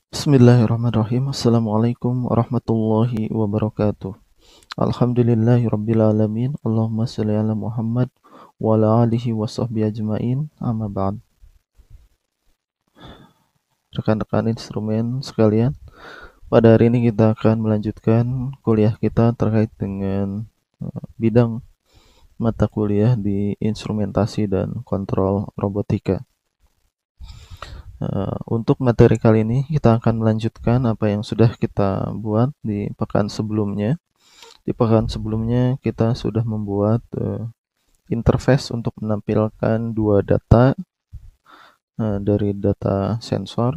Bismillahirrahmanirrahim. Assalamualaikum warahmatullahi wabarakatuh. Alhamdulillahi alamin. Allahumma shalli ala Muhammad wa ala alihi wa sahbihi ajmain. Amma ba'd. Rekan-rekan instrumen sekalian, pada hari ini kita akan melanjutkan kuliah kita terkait dengan bidang mata kuliah di instrumentasi dan kontrol robotika. Untuk materi kali ini kita akan melanjutkan apa yang sudah kita buat di pekan sebelumnya. Di pekan sebelumnya kita sudah membuat interface untuk menampilkan dua data dari data sensor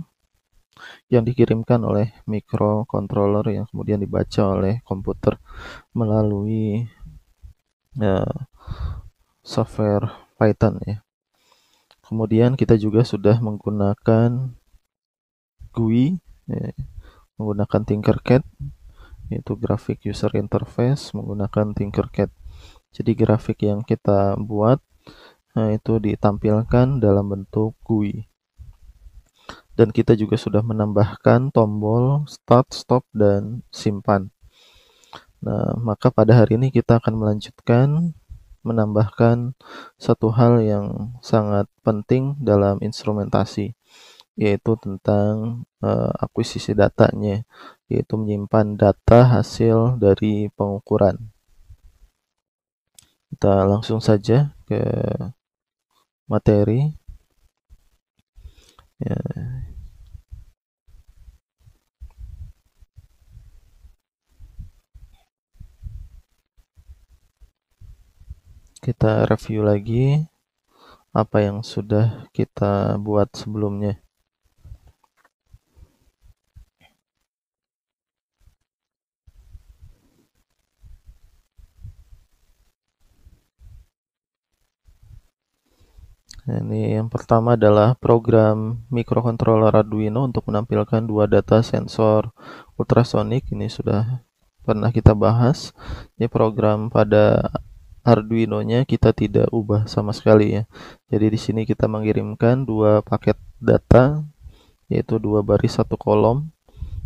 yang dikirimkan oleh microcontroller yang kemudian dibaca oleh komputer melalui software Python ya. Kemudian kita juga sudah menggunakan GUI menggunakan Tinkercad, yaitu Graphic User Interface menggunakan Tinkercad. Jadi grafik yang kita buat itu ditampilkan dalam bentuk GUI. Dan kita juga sudah menambahkan tombol start, stop, dan simpan. Nah, maka pada hari ini kita akan melanjutkan menambahkan satu hal yang sangat penting dalam instrumentasi, yaitu tentang akuisisi datanya, yaitu menyimpan data hasil dari pengukuran. Kita langsung saja ke materi. Ya. Kita review lagi apa yang sudah kita buat sebelumnya. Ini yang pertama adalah program microcontroller Arduino untuk menampilkan dua data sensor ultrasonic. Ini sudah pernah kita bahas. Ini program pada Arduino-nya kita tidak ubah sama sekali ya. Jadi di sini kita mengirimkan dua paket data, yaitu dua baris satu kolom.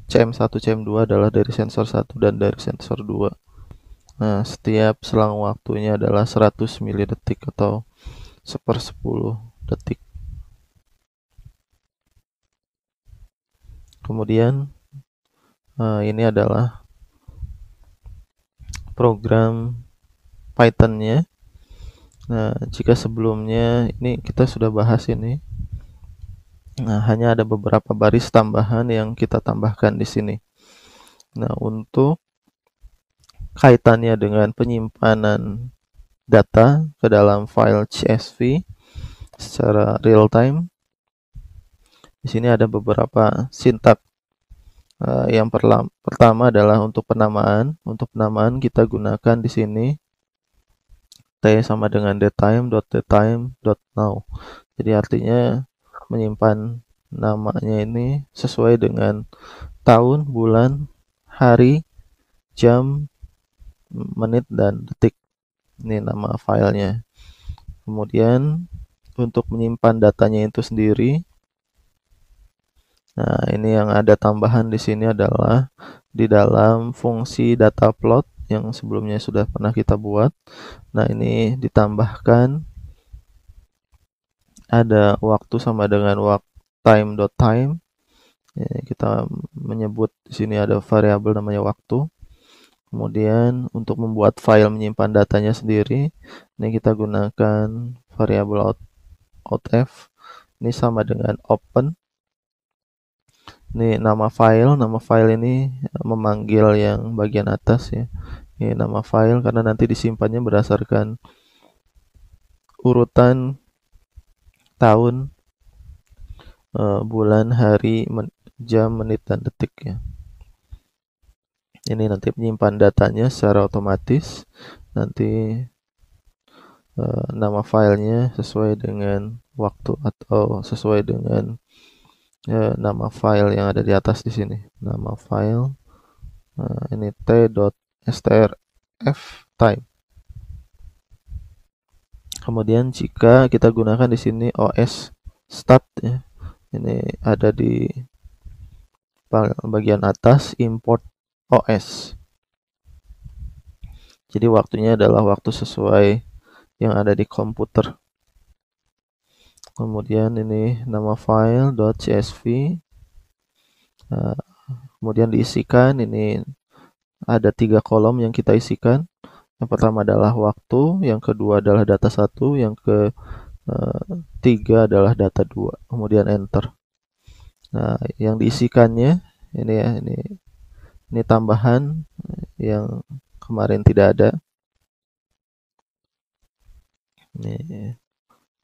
CM1, CM2 adalah dari sensor 1 dan dari sensor 2. Nah, setiap selang waktunya adalah 100 milidetik atau 1/10 detik. Kemudian ini adalah program Python-nya. Nah, jika sebelumnya ini kita sudah bahas ini. Nah, hanya ada beberapa baris tambahan yang kita tambahkan di sini. Nah, untuk kaitannya dengan penyimpanan data ke dalam file CSV secara real time, di sini ada beberapa sintak. Yang pertama adalah untuk penamaan. Untuk penamaan kita gunakan di sini T sama dengan datetime.datetime.now. Jadi artinya menyimpan namanya ini sesuai dengan tahun, bulan, hari, jam, menit, dan detik. Ini nama filenya. Kemudian untuk menyimpan datanya itu sendiri, nah ini yang ada tambahan di sini adalah di dalam fungsi data plot yang sebelumnya sudah pernah kita buat. Nah, ini ditambahkan ada waktu sama dengan time.time. Ya, kita menyebut di sini ada variabel namanya waktu. Kemudian untuk membuat file menyimpan datanya sendiri, ini kita gunakan variabel outf. Ini sama dengan open. Ini nama file ini memanggil yang bagian atas ya. Ini nama file karena nanti disimpannya berdasarkan urutan tahun, bulan, hari, jam, menit, dan detik ya. Ini nanti menyimpan datanya secara otomatis. Nanti nama filenya sesuai dengan waktu atau sesuai dengan nama file yang ada di atas di sini. Nama file ini t.strf time. Kemudian jika kita gunakan di sini OS start ya, ini ada di bagian atas import OS. Jadi waktunya adalah waktu sesuai yang ada di komputer. Kemudian ini nama file .csv. Kemudian diisikan, ini ada 3 kolom yang kita isikan. Yang pertama adalah waktu, yang kedua adalah data 1, yang ketiga adalah data 2. Kemudian enter. Nah, yang diisikannya ini ya, ini tambahan yang kemarin tidak ada. Ini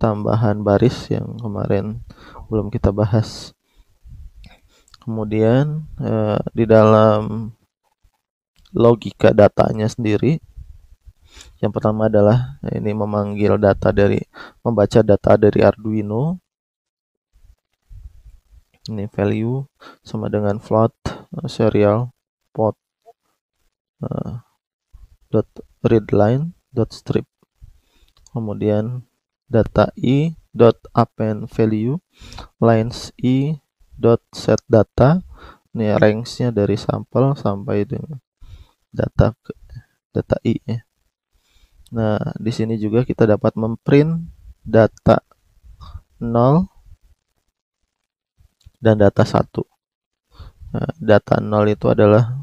tambahan baris yang kemarin belum kita bahas. Kemudian di dalam logika datanya sendiri, yang pertama adalah ini membaca data dari Arduino. Ini value sama dengan float serial port dot readline dot strip. Kemudian data i dot append value lines i dot set data. Ini range-nya dari sampel sampai dengan data i ya. Nah, di sini juga kita dapat memprint data 0 dan data 1. Nah, data 0 itu adalah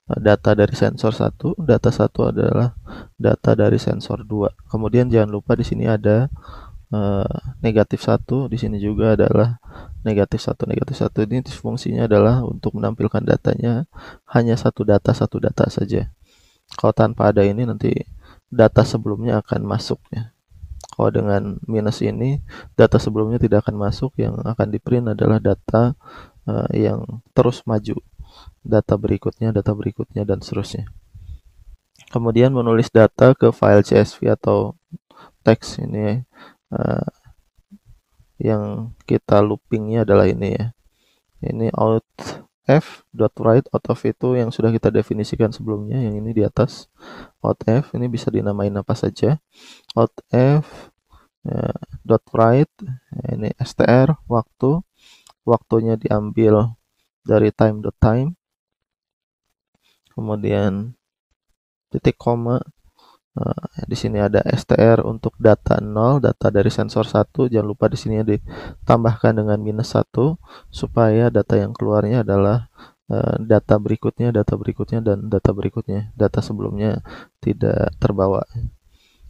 data dari sensor 1, data 1 adalah data dari sensor 2. Kemudian jangan lupa di sini ada negatif 1, di sini juga adalah negatif 1. Negatif 1 ini fungsinya adalah untuk menampilkan datanya hanya satu data saja. Kalau tanpa ada ini nanti data sebelumnya akan masuk ya. Kalau dengan minus ini, data sebelumnya tidak akan masuk, yang akan di print adalah data yang terus maju. Data berikutnya, dan seterusnya. Kemudian menulis data ke file CSV atau teks ini yang kita loopingnya adalah ini ya. Ini outf.write, outf itu yang sudah kita definisikan sebelumnya, yang ini di atas. Outf ini bisa dinamain apa saja. Outf .write ini str waktunya diambil dari time.time. Kemudian titik koma. Di sini ada str untuk data 0, data dari sensor 1. Jangan lupa di sini ditambahkan dengan minus 1 supaya data yang keluarnya adalah data berikutnya, dan data berikutnya. Data sebelumnya tidak terbawa.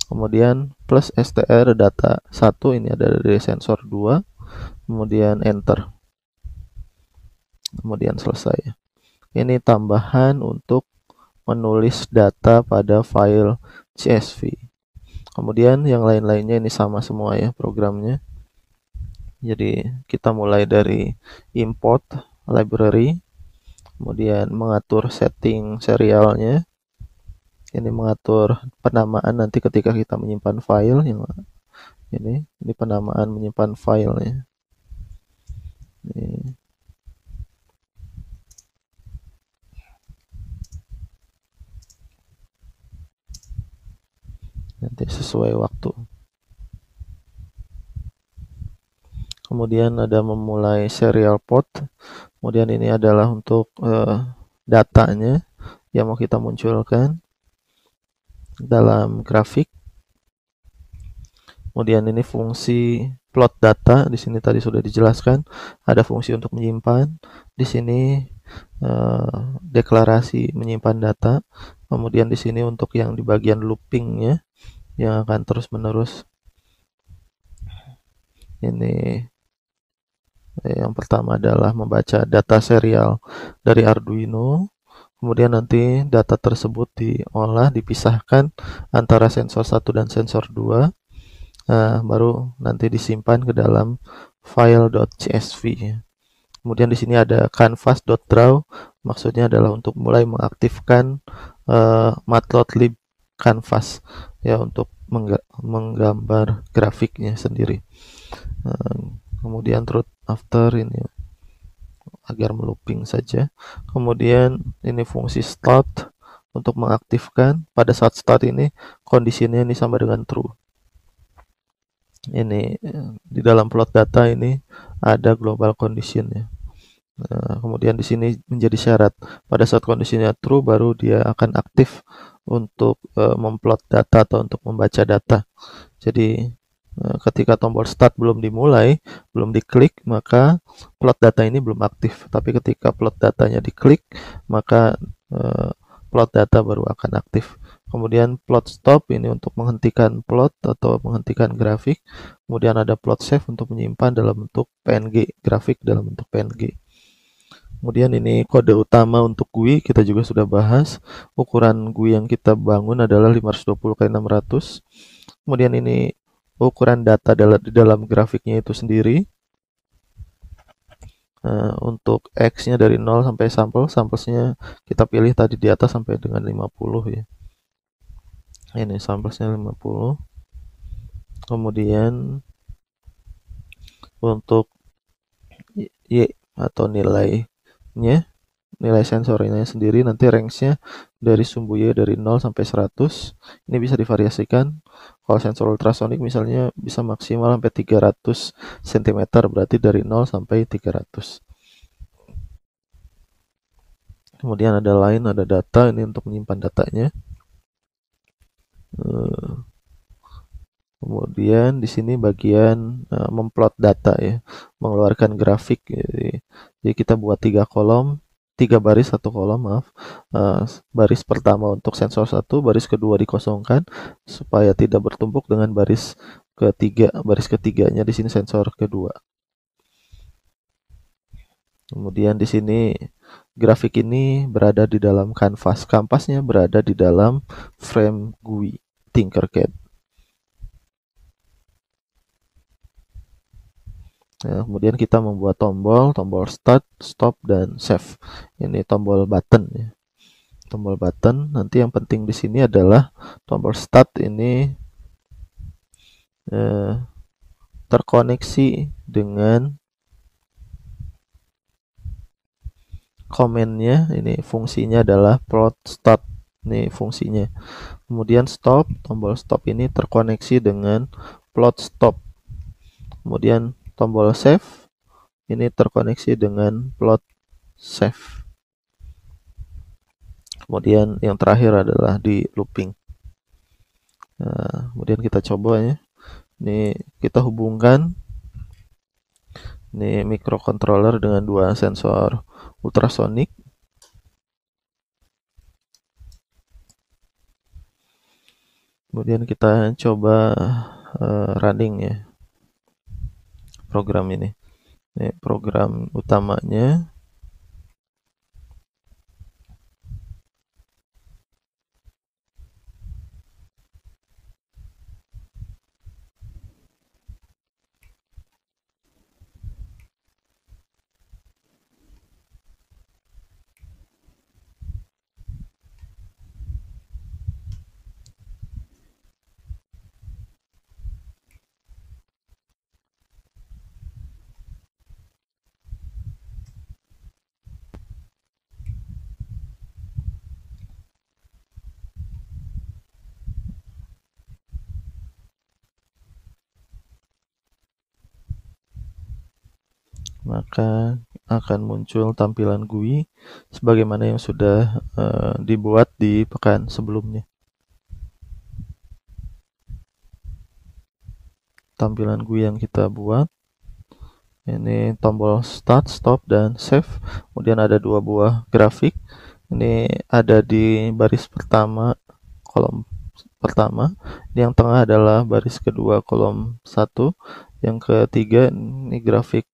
Kemudian plus str data 1, ini ada dari sensor 2. Kemudian enter. Kemudian selesai. Ini tambahan untuk menulis data pada file CSV. Kemudian yang lain-lainnya ini sama semua ya programnya. Jadi kita mulai dari import library, kemudian mengatur setting serialnya. Ini mengatur penamaan nanti ketika kita menyimpan file yang ini penamaan menyimpan filenya. Ini. Nanti sesuai waktu. Kemudian ada memulai serial port. Kemudian ini adalah untuk datanya yang mau kita munculkan dalam grafik. Kemudian ini fungsi plot data, di sini tadi sudah dijelaskan, ada fungsi untuk menyimpan. Di sini deklarasi menyimpan data. Kemudian di sini untuk yang di bagian loopingnya yang akan terus-menerus. Ini yang pertama adalah membaca data serial dari Arduino. Kemudian nanti data tersebut diolah, dipisahkan antara sensor 1 dan sensor 2. Nah, baru nanti disimpan ke dalam file.csv. Kemudian di sini ada canvas.draw, maksudnya adalah untuk mulai mengaktifkan matplotlib canvas ya, untuk menggambar grafiknya sendiri. Kemudian truth after ini agar melooping saja. Kemudian ini fungsi start untuk mengaktifkan. Pada saat start ini kondisinya ini sama dengan true. Ini di dalam plot data ini ada global condition ya. Nah, kemudian di sini menjadi syarat pada saat kondisinya true baru dia akan aktif untuk memplot data atau untuk membaca data. Jadi ketika tombol start belum dimulai, belum diklik, maka plot data ini belum aktif. Tapi ketika plot datanya diklik, maka plot data baru akan aktif. Kemudian plot stop ini untuk menghentikan plot atau menghentikan grafik. Kemudian ada plot save untuk menyimpan dalam bentuk PNG, grafik dalam bentuk PNG. Kemudian ini kode utama untuk GUI kita juga sudah bahas. Ukuran GUI yang kita bangun adalah 520x600. Kemudian ini ukuran data di dalam grafiknya itu sendiri. Untuk X-nya dari 0 sampai samplesnya kita pilih tadi di atas sampai dengan 50 ya. Ini samplesnya 50. Kemudian untuk Y atau nilainya, nilai sensornya sendiri nanti range-nya dari sumbu Y dari 0 sampai 100. Ini bisa divariasikan. Kalau sensor ultrasonic misalnya bisa maksimal sampai 300 cm, berarti dari 0 sampai 300. Kemudian ada line, ada data, ini untuk menyimpan datanya. Kemudian di sini bagian memplot data ya, mengeluarkan grafik. Jadi kita buat 3 kolom, 3 baris, 1 kolom, maaf. Baris pertama untuk sensor 1, baris kedua dikosongkan supaya tidak bertumpuk dengan baris ketiga. Baris ketiganya di sini sensor kedua. Kemudian di sini grafik ini berada di dalam kanvas. Kanvasnya berada di dalam frame GUI Tinkercad. Nah, kemudian kita membuat tombol start, stop, dan save. Ini tombol button ya. Tombol button. Nanti yang penting di sini adalah tombol start ini terkoneksi dengan komennya. Ini fungsinya adalah plot start. Ini fungsinya. Kemudian stop, tombol stop ini terkoneksi dengan plot stop. Kemudian tombol save ini terkoneksi dengan plot save. Kemudian yang terakhir adalah di looping. Nah, kemudian kita coba ya. Ini kita hubungkan ini microcontroller dengan dua sensor ultrasonic. Kemudian kita coba running ya program ini. Ini program utamanya. Maka akan muncul tampilan GUI sebagaimana yang sudah dibuat di pekan sebelumnya. Tampilan GUI yang kita buat ini tombol start, stop, dan save. Kemudian ada dua buah grafik. Ini ada di baris pertama, kolom pertama. Yang tengah adalah baris kedua, kolom 1. Yang ketiga ini grafik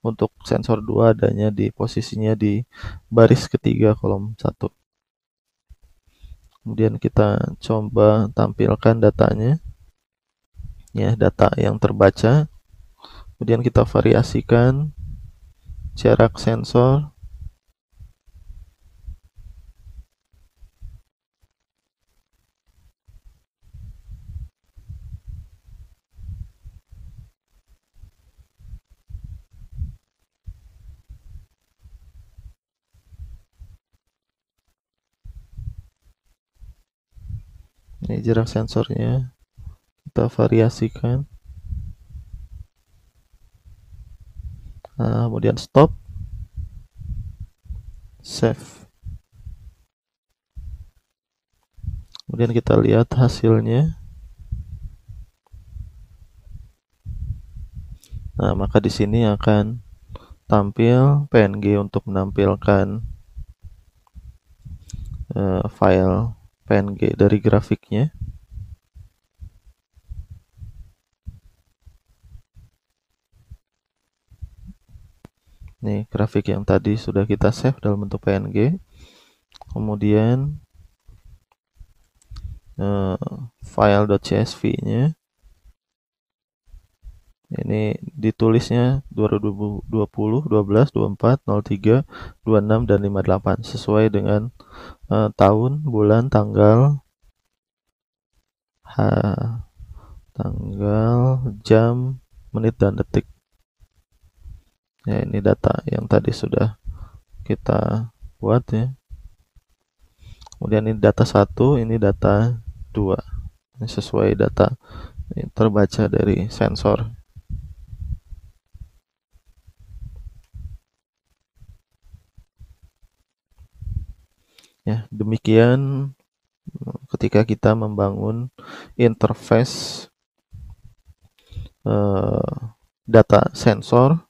untuk sensor 2 adanya di posisinya di baris ketiga, kolom 1. Kemudian kita coba tampilkan datanya. Ya, data yang terbaca. Kemudian kita variasikan jarak sensor. Ini jarak sensornya kita variasikan. Nah, kemudian stop. save. Kemudian kita lihat hasilnya. Nah, maka di sini akan tampil PNG untuk menampilkan file PNG dari grafiknya. Nih, grafik yang tadi sudah kita save dalam bentuk PNG. Kemudian file.csv-nya ini ditulisnya 2020, 12, 24, 03, 26, dan 58 sesuai dengan tahun, bulan, tanggal, jam, menit, dan detik. Ya, ini data yang tadi sudah kita buat ya. Kemudian ini data 1, ini data 2. Ini sesuai data yang terbaca dari sensor. Ya, demikian ketika kita membangun interface data sensor.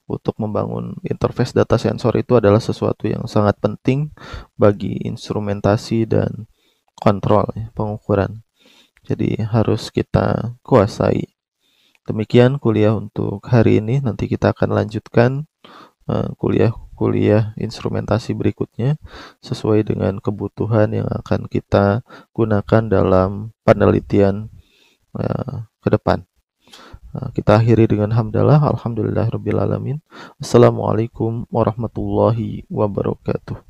Untuk membangun interface data sensor itu adalah sesuatu yang sangat penting bagi instrumentasi dan kontrol pengukuran. Jadi harus kita kuasai. Demikian kuliah untuk hari ini. Nanti kita akan lanjutkan kuliah instrumentasi berikutnya sesuai dengan kebutuhan yang akan kita gunakan dalam penelitian ke depan. Kita akhiri dengan hamdalah, alhamdulillahirabbil alamin. Assalamualaikum warahmatullahi wabarakatuh.